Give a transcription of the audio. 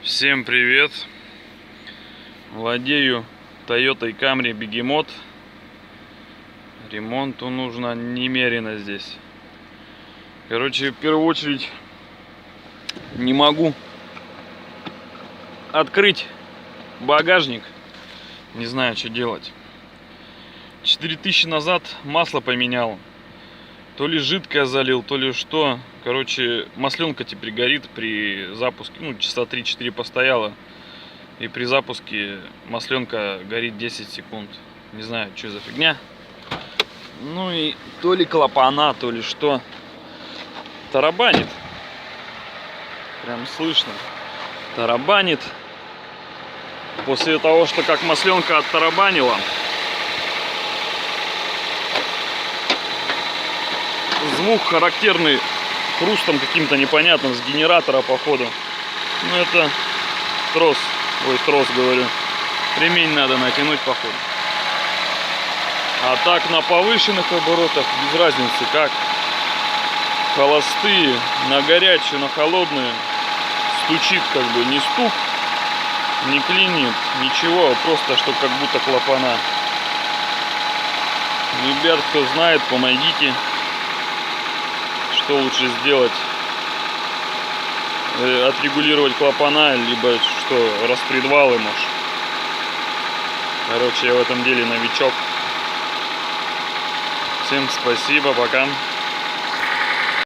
Всем привет! Владею Toyota Camry Бегемот. Ремонту нужно немерено здесь. Короче, в первую очередь не могу открыть багажник. Не знаю, что делать. 4000 назад масло поменял. То ли жидкое залил, то ли что. Короче, масленка теперь горит при запуске. Ну, часа 3-4 постояла. И при запуске масленка горит 10 секунд. Не знаю, что за фигня. Ну и то ли клапана, то ли что. Тарабанит. Прям слышно. Тарабанит. После того, что как масленка оттарабанила, звук характерный, хрустом каким-то непонятным, с генератора походу. Ну это трос, трос говорю, ремень надо натянуть походу. А так на повышенных оборотах без разницы как. Холостые, на горячую, на холодную стучит как бы, не стук, не клинит, ничего, просто что как будто клапана. Ребят, кто знает, помогите. Что лучше сделать? Отрегулировать клапана, либо что, распредвалы, может. Короче, я в этом деле новичок. Всем спасибо, пока.